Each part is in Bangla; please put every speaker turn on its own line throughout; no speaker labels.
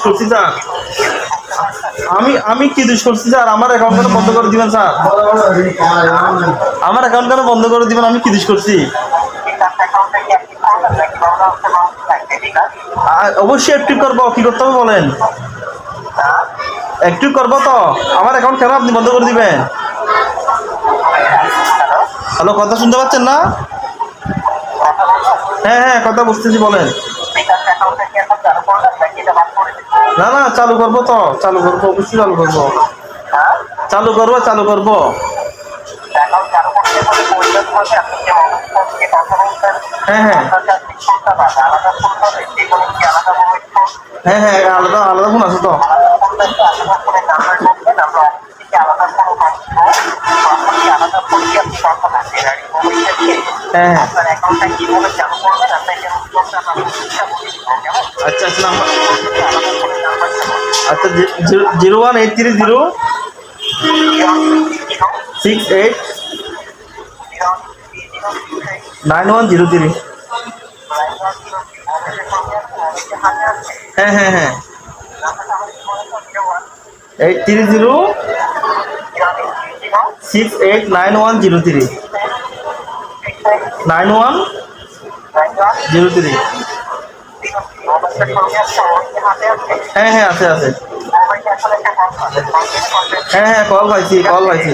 করছি স্যার, আমি কি দোষ করছি স্যার? আমার অ্যাকাউন্ট কেন বন্ধ করে দিবেন স্যার? আমার অ্যাকাউন্ট কেন বন্ধ করে দিবেন? আমি কি দোষ করছি? অবশ্যই অ্যাক্টিভ করবো। কি করতে হবে বলেন? অ্যাক্টিভ করবো তো। আমার অ্যাকাউন্ট কেন আপনি বন্ধ করে দিবেন? হ্যালো, কথা শুনতে পাচ্ছেন না? হ্যাঁ হ্যাঁ, কথা বুঝতেছি, বলেন। না না, চালু করবো তো, চালু করবো, অবশ্যই চালু করবো, চালু করবো, চালু করবো। হ্যাঁ হ্যাঁ হ্যাঁ হ্যাঁ, আলাদা আলাদা ফোন আছে তো। হ্যাঁ হ্যাঁ, আচ্ছা আচ্ছা, নাম্বার আচ্ছা, 0183068910 হ্যাঁ হ্যাঁ হ্যাঁ, 83068910 9103। হ্যাঁ হ্যাঁ, আছে আছে। হ্যাঁ হ্যাঁ, কল পাইছি, কল পাইছি।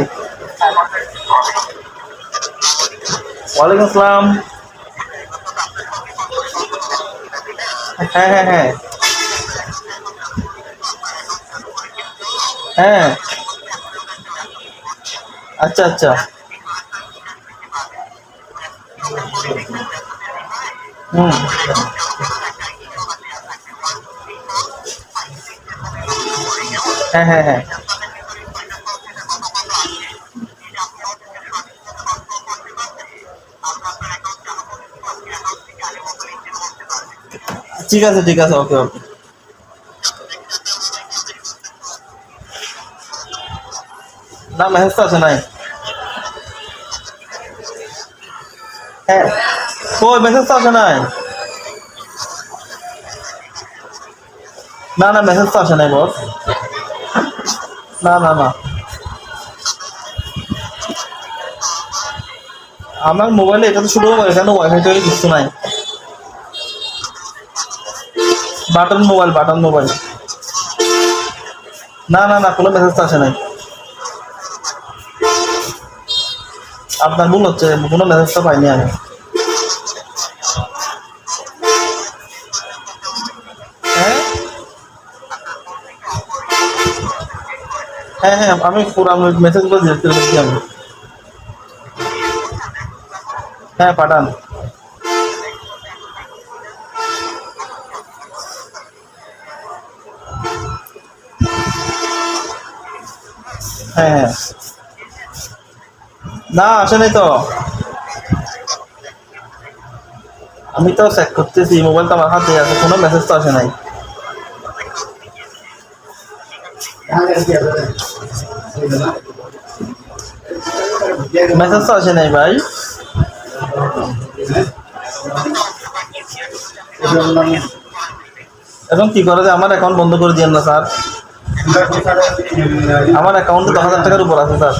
ওয়ালাইকুম আসসালাম। হ্যাঁ হ্যাঁ হ্যাঁ হ্যাঁ, আচ্ছা আচ্ছা। হুম, হ্যাঁ হ্যাঁ হ্যাঁ, ঠিক আছে ঠিক আছে, ওকে ওকে। না, মেসেজ তো আছে নাই। হ্যাঁ, কই মেসেজ তো আসে নাই। না না, মেসেজ তো আসে নাই বস। না না না, আমার মোবাইলে এটা তো শুধু এখানে ওয়াইফাই থেকে কিছু নাই। Button mobile, button mobile. না না না, কোনো মেসেজ তো আসে নাই। আপনার ভুল হচ্ছে, কোনো মেসেজ তো পাইনি আমি। হ্যাঁ হ্যাঁ হ্যাঁ, আমি পুরো মেসেজগুলো ডিলিট করে দিচ্ছি আমি। হ্যাঁ, পাঠান। হ্যাঁ হ্যাঁ, না আসে নাই তো। আমি তো চেক করতেছি, মোবাইল তো আমার হাতে আছে, কোনো মেসেজ তো আসে নাই। মেসেজ তো আসে নাই ভাই। এখন কি করে যে আমার অ্যাকাউন্ট বন্ধ করে দিয়েন না স্যার? আমার অ্যাকাউন্টে 10,000 টাকার উপর আছে স্যার।